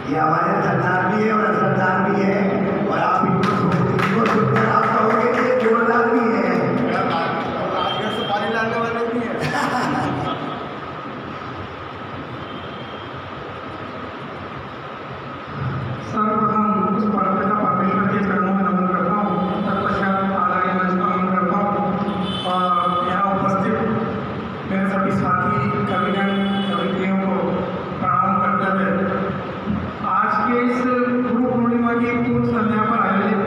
ये हमारे सरदार भी है और सरदार भी है, और आप इनको सुनकर आप कहोगे कि ये जोरदार भी है। राजगढ़ से पानी लाने वाले भी हैं। सर्वप्रथम उस परमपिता परमेश्वर के चरणों में नमन करता हूँ, तत्पश्चात आदरणीय मंच का नमन करता हूँ और यहाँ उपस्थित मेरे सभी साथी कविगण कवित्रियों को प्रणाम करते हुए आज के इस गुरु पूर्णिमा की पूर्व संध्या पर आयोजित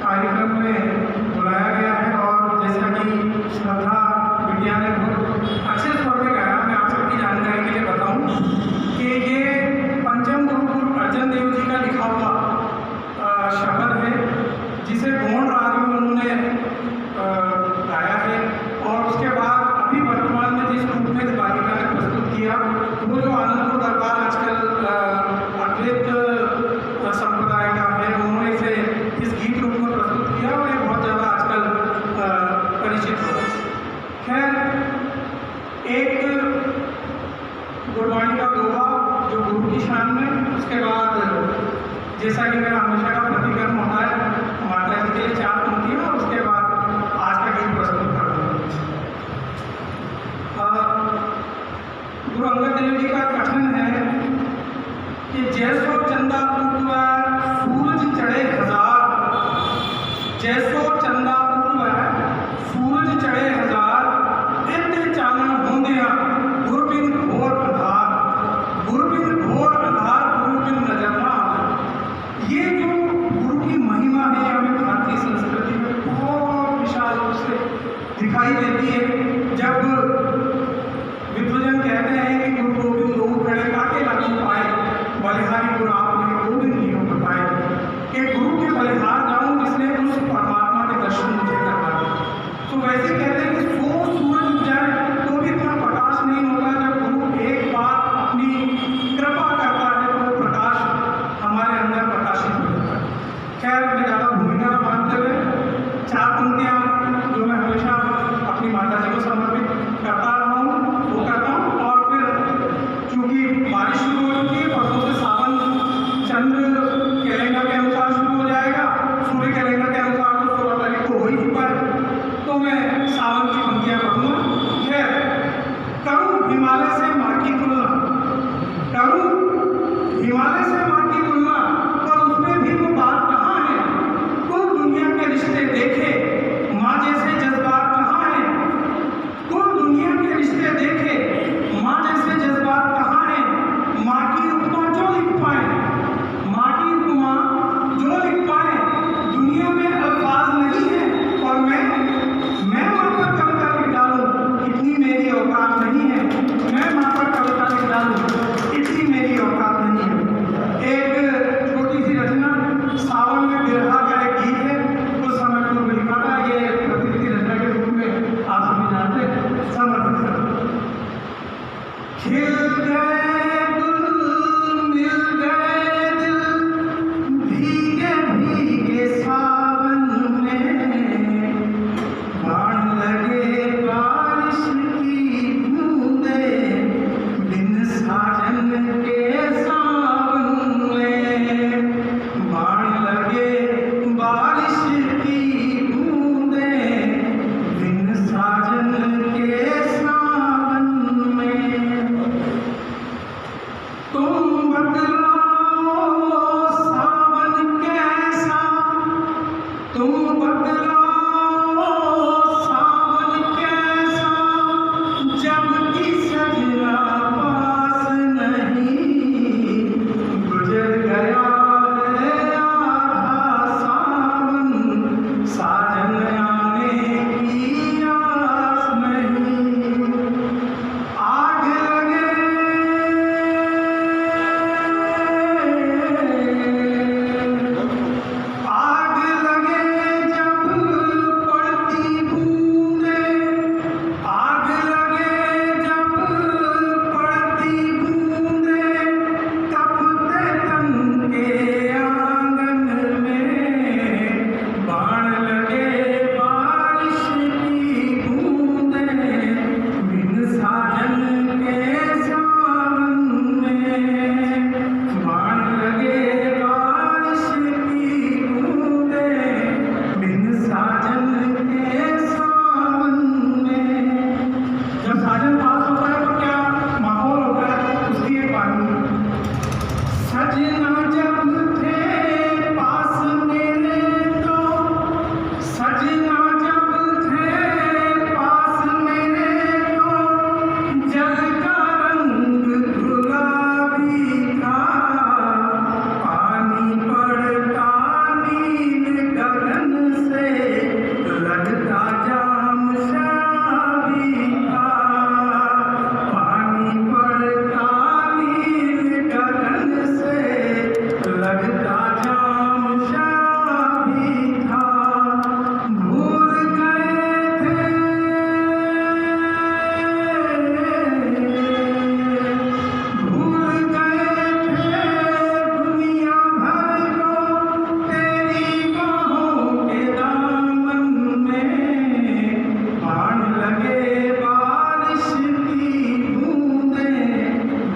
कार्यक्रम में बुलाया गया है। और जैसा कि श्रद्धा बिटिया ने बहुत अच्छे स्वर में गाया, मैं आप सबकी जानकारी के लिए बताऊँ कि ये पंचम गुरु अर्जन देव जी का लिखा हुआ शब्द है, जिसे गौण राग में उन्होंने गाया है। और उसके बाद अभी वर्तमान में जिस रूप में इस बालिका ने प्रस्तुत किया, वो जो आनंदपुर दरबार आजकल अद्वैत संप्रदाय का है, उन्होंने इसे इस गीत रूप में प्रस्तुत किया और ये बहुत ज़्यादा आजकल परिचित हो। खैर, एक गुरबाणी का दोहा जो गुरु की शान में, उसके बाद जैसा कि मेरा हमेशा का प्रतिक्रम होता है, माता जी के लिए 4 पंक्तियाँ और उसके बाद आज का गीत प्रस्तुत कर दूँगा। गुरु अंगद देव जी का कथन है कि जैसो चंदा उठवा सूरज चढ़े हजार, जैसो चंदा उठवा सूरज चढ़े हजार, इतने चानन होंदिया गुरबिन घोर अंधार, गुरबिन घोर अंधार गुरबिन नजर ना आवे। ये जो गुरु की महिमा है हमें भारतीय संस्कृति में बहुत विशाल रूप से दिखाई देती है। जब विद्वजन कहते हैं कि गुरु गोविंद लोग खड़े काके लागू पाए, बलिहारी गुरु आपने गोविंद लियो बताए, कि गुरु के बलिहार जाऊं इसलिए उस परमात्मा के दर्शन मुझे करवा दे। तो वैसे कहते हैं कि 100 सूरज उग जाए तो भी इतना प्रकाश नहीं होता। जब गुरु एक बार अपनी कृपा करता है तो प्रकाश हमारे अंदर प्रकाशित हो जाता है। खैर, मैं ज़्यादा भूमिका न मानते हुए 4 पंक्तियाँ जो मैं हमेशा अपनी माता जी को सजना जब थे पास मेरे तो सजना जब थे पास मेरे तो जल का रंग गुलाबी था पानी पड़ता नील गगन से लगता जाम शाबी था पानी पड़ता नील गगन से लगता जाम शाबी था भूल गए थे दुनिया भर को तेरी बाहों के दामन में बाण लगे बारिश की बूंदें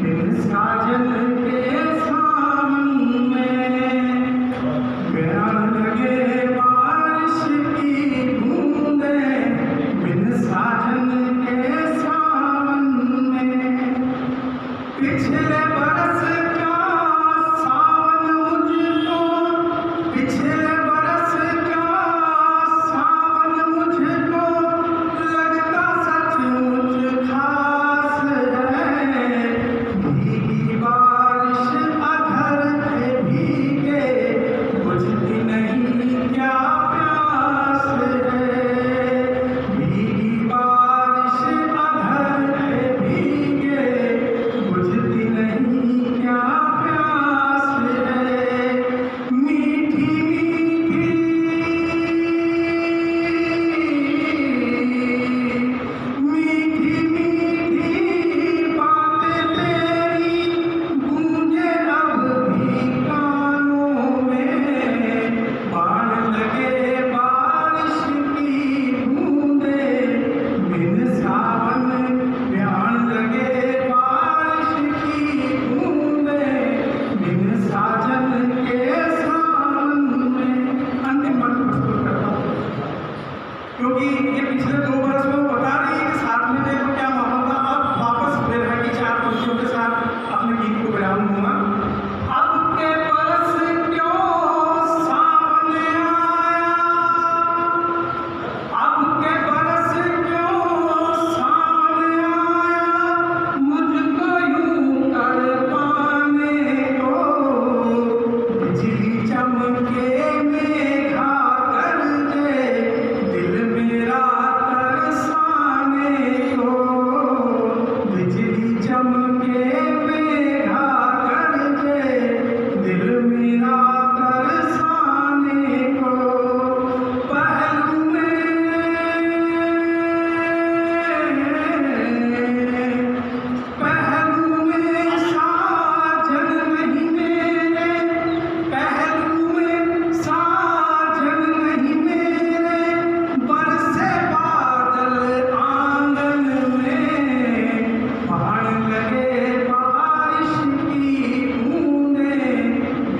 बिन साजन के सावन में बाण लगे बारिश की बूंदें बिन साजन के सावन में पिछले बरस का सावन मुझको पिछले बरस का सावन मुझको लगता सचमुच खास है भीगी बारिश अधर पे भीगे बुझती नहीं क्या प्यास है भीगी बारिश अधर पे भीगे बुझती नहीं क्या प्यास है मीठी मीठी बातें तेरी गूंजे अब भी कानों में बाण लगे बारिश की बूंदें बिन सावन बाण लगे बारिश की बूंदें बिन साजन के सावन में अंतिम मंत्र प्रस्तुत करता हूँ क्योंकि ये पिछले 2 बरस में वो बता रही है कि साथ में थे तो क्या माहौल था अब वापस विरह की 4 पंक्तियों के साथ अपने गीत को विराम दूंगा अब के बरस क्यों सावन आया अब के बरस क्यों सावन आया मुझको यूं कर पाने को बिजली चमके मेघा गरजे दिल मेरा तरसाने को बिजली चमके मेघा गरजे दिल मेरा तरसाने को पहलू में साजन नहीं मेरे पहलू में साजन नहीं मेरे बरसे बादल आंगन में बाण लगे बारिश की बूंदें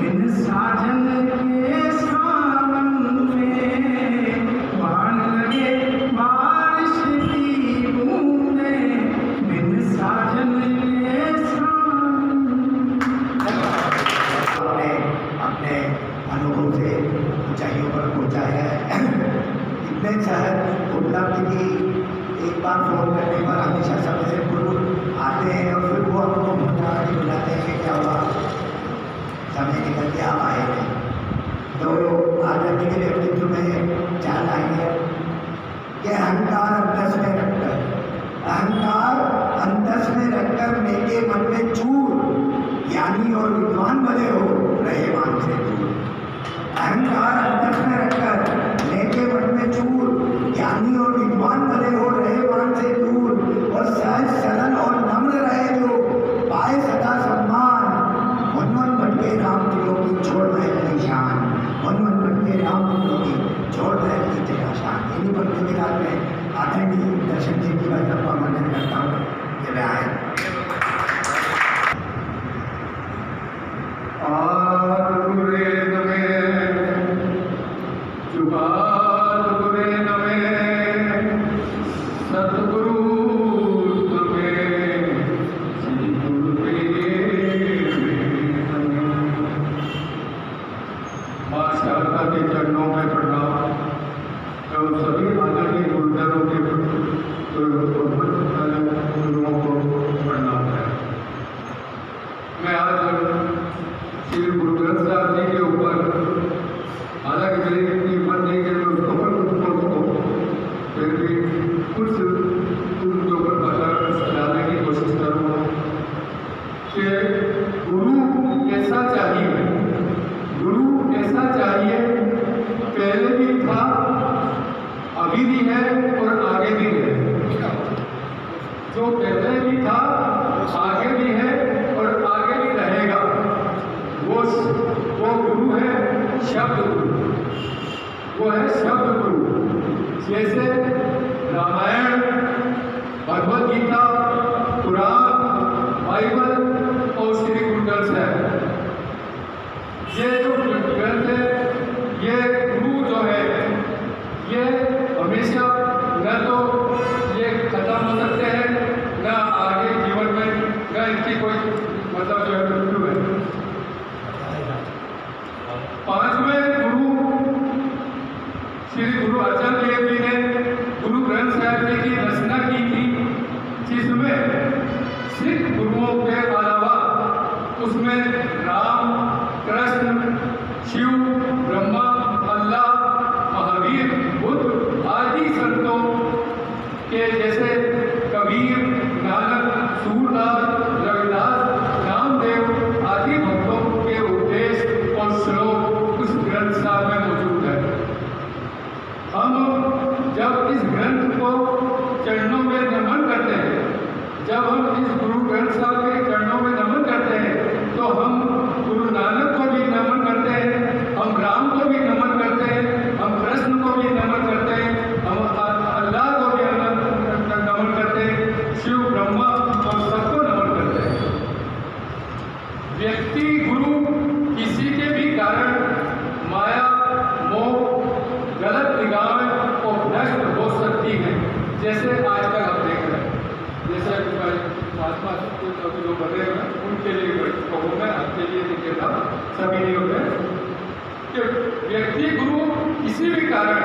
बिन साजन के सावन में बाण लगे बारिश की बूंदें बिन साजन के सावन आपने अपने अनुभव से ऊंचाइयों पर पहुंचा है इतने शहर उपलब्धि की एक बार फोन करने पर हमेशा समय से पूर्व आते हैं और फिर वो हमको भुला के बुलाते हैं कि क्या हुआ समय निकल के आप आए हैं तो आजादी के व्यक्तित्व में 4 लाइन है कि अहंकार अंतस में रखकर अहंकार अंतस में रखकर मेरे मन में चूर ज्ञानी और विद्वान बने हो रहे मान से दूर अहंकार अंतस में रखकर मेरे मन में चूर ज्ञानी और विद्वान बने हो रहे मान से दूर और सहज सरल और नम्र रहे जो पाए सदा सम्मान मन मन भटके राम त्रिलोकी छोड़ रहे निशान मन मन भटके राम त्रिलोकी छोड़ रहे तेरा शान इन्हीं पंक्ति के रात में आदरणीय दर्शन जी की बात का वर्णन करता हूँ ये मैं आया श्री गुरु ग्रंथ साहब जी के ऊपर, हालांकि मेरी इतनी हिम्मत नहीं कि मैं उसको फिर भी कुछ उनके ऊपर डालने की कोशिश करूँगा कि गुरु कैसा चाहिए। गुरु ऐसा चाहिए, पहले भी था, अभी भी है और आगे भी है। जो पहले भी था, आगे भी है और आगे भी रहेगा, वो गुरु है शब्द गुरु। वो है शब्द गुरु। जैसे रामायण, भगवद गीता, कुरान, बाइबल और श्री गुरु ग्रंथ है, ये जो ग्रंथ है, ये गुरु जो है, ये हमेशा न तो ये खत्म हो सकते हैं, न आगे जीवन में न इनकी कोई मतलब जो है मृत्यु है। पांचवें गुरु श्री गुरु अर्जन देव जी ने गुरु ग्रंथ साहिब जी की रचना की थी, जिसमें सिख गुरुओं के अलावा उसमें राम, कृष्ण, शिव, ब्रह्मा, अल्लाह, महावीर, बुद्ध आदि संतों के जैसे कबीर, नानक, सूरदास, रविदास, रामदेव आदि भक्तों के उपदेश और श्लोक उस ग्रंथ साहब में मौजूद है। हम जब इस ग्रंथ को चरणों में नमन करते हैं, जब हम इस गुरु ग्रंथ साहब के चरणों में नमन करते हैं, तो हम गुरु नानक को भी नमन करते हैं, हम राम को भी नमन करते हैं, हम कृष्ण को भी नमन करते हैं, हम अल्लाह को भी नमन करते हैं, शिव, ब्रह्मा और सबको नमन करते हैं। व्यक्ति गुरु किसी के भी कारण माया, मोह, गलत निगाहें और भ्रष्ट हो सकती है, जैसे आजकल हम देख रहे हैं। जैसे महात्मा जो बने हैं उनके लिए कहूँ मैं, आपके लिए नहीं कहता, सभी नहीं होते कि व्यक्ति गुरु किसी भी कारण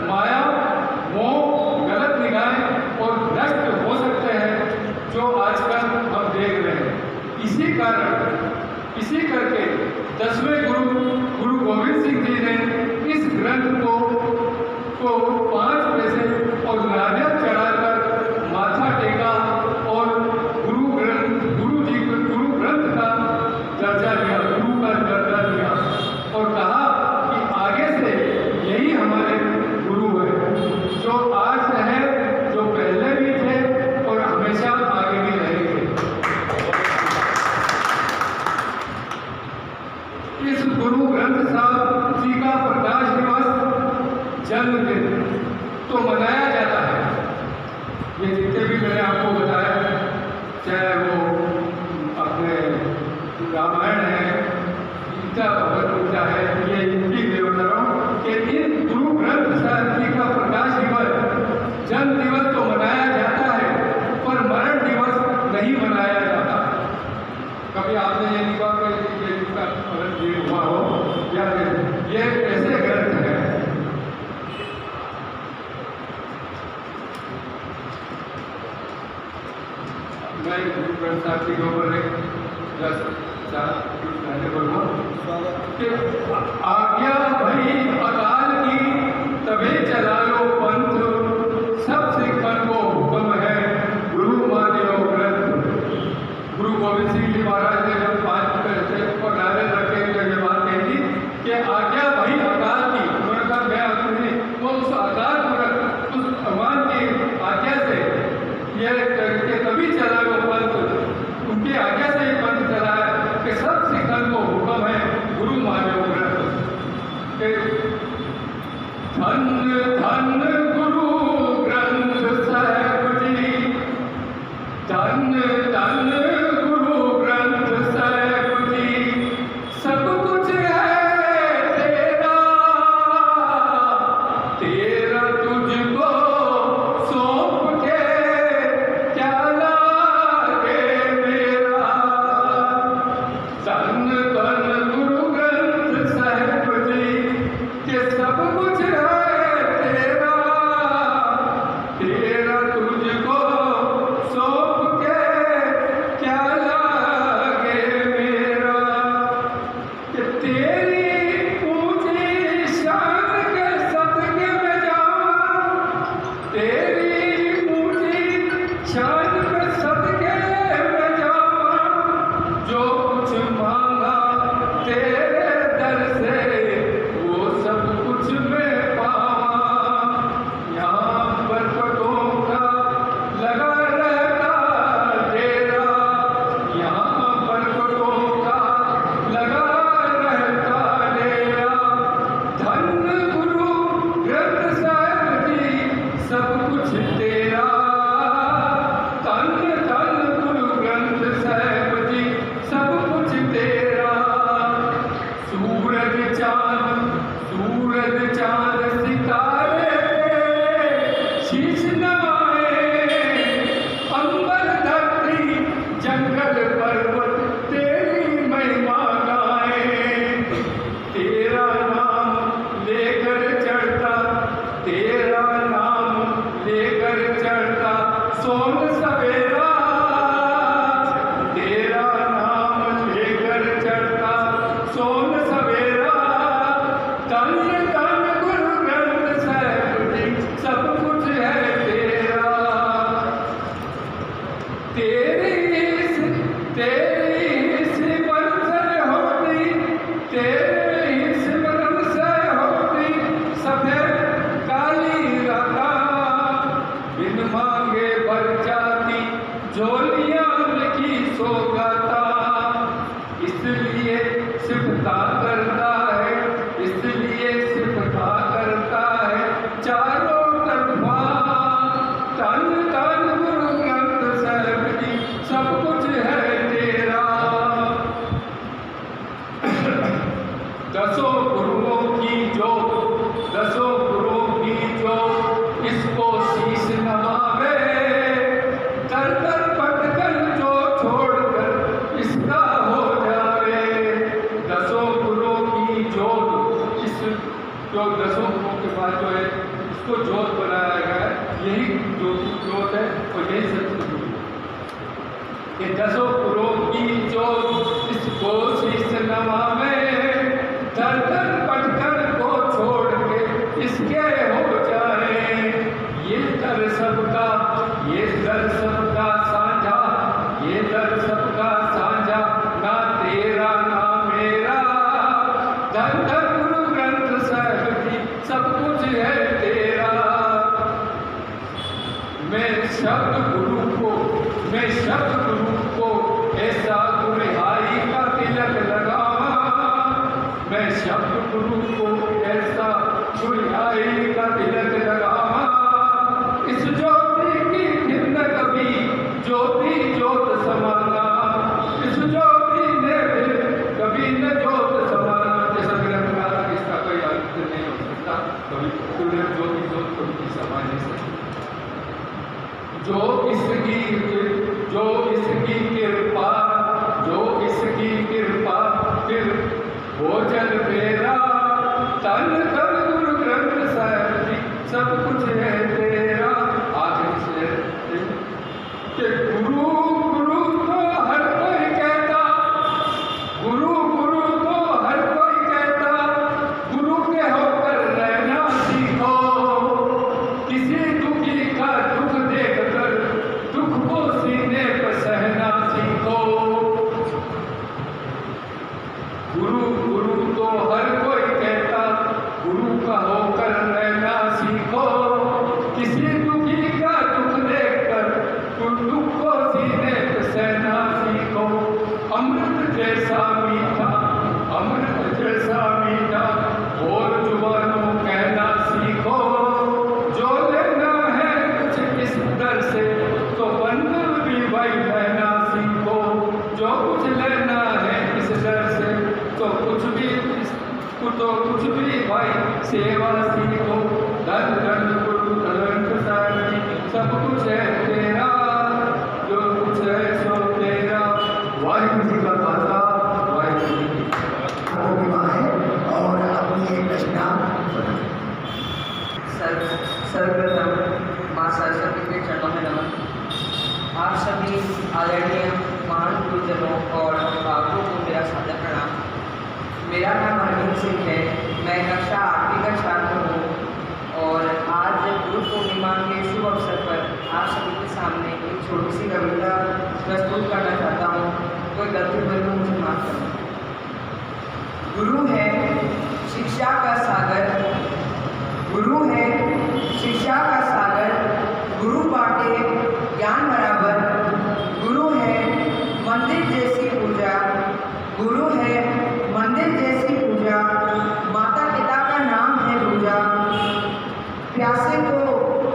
माया, मोह, गलत निगाहें और भ्रष्ट हो सकते हैं, जो आजकल हम देख रहे हैं। इसी करके 10वें गुरु गोविंद सिंह जी ने इस ग्रंथ को 5 पैसे और नारियल चढ़ाकर माथा टेका और गुरु ग्रंथ का दर्जा लिया, गुरु का दर्जा लिया और कहा कि आगे से यही हमारे गुरु है, जो आज है, जो पहले भी थे और हमेशा आगे भी रहेंगे। इस गुरु ग्रंथ साहब जी का प्रकाश दिवस, जन्मदिन तो मनाया जाता है। ये जितने भी मैंने आपको बताया, चाहे वो अपने रामायण है, गीता, भगवद गीता है, ये इनकी मैं बता रहा हूँ कि इन गुरु ग्रंथ साहब जी का प्रकाश दिवस, जन्म दिवस तो मनाया जाता है, पर मरण दिवस नहीं मनाया जाता। कभी आपने ये नहीं कहा कि इनका मरण दिन हुआ हो, या ये ऐसे ग्रंथ है। मैं गुरु ग्रंथ साहब जी के ऊपर एक बोलूँ कि आज्ञा भई अकाल की तबे चला लो पंथ, सब सिखन को हुक्म है गुरु मान्यो ग्रंथ। गुरु गोविंद सिंह जी महाराज ने जब 5 पैसे और नारे रखे तो ये बात कही थी कि आज्ञा भई अकाल की, उन्होंने कहा मैं अपनी वो उस अकाल उस भगवान की आज्ञा से ये तभी चला लो पंथ, उनकी आज्ञा से ये पंथ चला है कि सब सिखन को हुक्म है गुरु मान्यो ग्रंथ। धन धन गुरु ग्रंथ साहिब जी, धन धन गुरु ग्रंथ साहिब जी, सब कुछ है तेरा, तेरा तुझको सौंप के क्या लागे मेरा। धन धन गुरु ग्रंथ साहिब जी के सब कुछ है तेरा, तेरा तुझको सौंप के क्या लागे मेरा। दसों गुरुओं की जोत, दसों गुरुओं की जोत, इसको शीश नवावे, दर दर भटकर जो छोड़कर इसका हो जावे। दसों गुरुओं की जोत, इस जो दसों गुरुओं के बाद जो है इसको जोत बनाया गया है, यही जोत है और यही सत्य गुरु। ये दसों गुरुओं की जोत, इसको शीश नवावे, दर दर भटकर को छोड़ के इसके हो जाए। ये दर सबका, ये दर सबका साझा, ये दर सबका साझा, ना तेरा ना मेरा, धन धन गुरु ग्रंथ साहिब जी सब कुछ है तेरा। मैं शब्द गुरु को, मैं शब्द गुरु को ऐसा गुरिहाई का तिलक लगावा, मैं शब्द गुरु को ऐसा गुरिहाई का तिलक लगावा। इस ज्योति की फिर न कभी ज्योति जोत समाना, इस ज्योति ने फिर कभी न जोत समाना। जैसा मेरा बताया इसका कोई अर्थ नहीं हो सकता, कभी ज्योति जोत कभी समा नहीं सकती। जो इसकी कृपा, जो इसकी कृपा फिर भोजन मेरा, तन कर गुरु ग्रंथ साहिब जी सब कुछ है तेरा। आखिर से कि गुरु गुरु तो हर कोई कहता, गुरु गुरु तो हर कोई कहता, गुरु के होकर रहना सीखो। किसी दुखी का दुख देखकर दुख को सीने पर सहना सीखो। गुरु गुरु तो हर कोई कहता, गुरु का होकर रहना सीखो। किसी दुखी का दुख देखकर दुख को सीने पर सहना सीखो। अमृत जैसा मीठा, अमृत जैसा मीठा और जुबानों कहना सीखो। जो लेना है कुछ इस दर से तो बंधन भी भाई रहना सीखो। जो कुछ लेना है इस दर से तो कुछ भी भाई सेवा सीखो। धन धन गुरु ग्रंथ साहिब जी सब कुछ है तेरा, जो कुछ है सो तेरा। वाहिगुरु जी का खालसा, वाहिगुरु जी की फतेह। आपको भी माँ है और अपनी एक रचना सुनाएं। सर्वप्रथम माँ सरस्वती के चरणों में नमन। आप सभी आदरणीय महान गुरुजनों और अभिभावकों को मेरा सादर प्रणाम। मेरा नाम अरविंद सिंह है, मैं कक्षा 8वीं का छात्र हूँ और आज गुरु पूर्णिमा के शुभ अवसर पर आप सभी के सामने एक छोटी सी कविता प्रस्तुत करना चाहता हूँ। कोई गलती हुई तो मुझे माफ करना। गुरु है शिक्षा का सागर, गुरु है शिक्षा का सागर, गुरु बांटे ज्ञान बराबर। गुरु है मंदिर जैसी पूजा, गुरु है मंदिर जैसी पूजा, माता पिता का नाम है पूजा। प्यासे को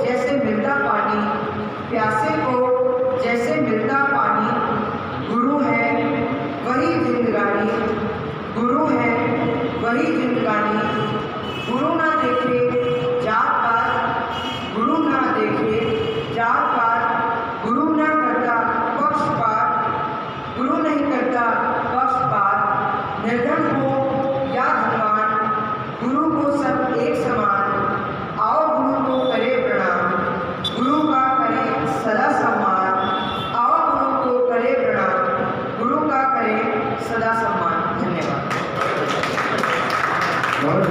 जैसे मिलता पानी, प्यासे को जैसे मिलता पानी। गुरु है वही जिंदगानी, गुरु है वही जिंदगानी। गुरु ना देखे जात पात, गुरु ना देखे जात पात, गुरु ना करता पक्षपात, गुरु नहीं करता पक्षपात। निर्धन हो या धनवान, गुरु को सब एक समान। आओ गुरु को करे प्रणाम, गुरु का करे सदा सम्मान। आओ गुरु को करे प्रणाम, गुरु का करे सदा सम्मान। धन्यवाद। बहुत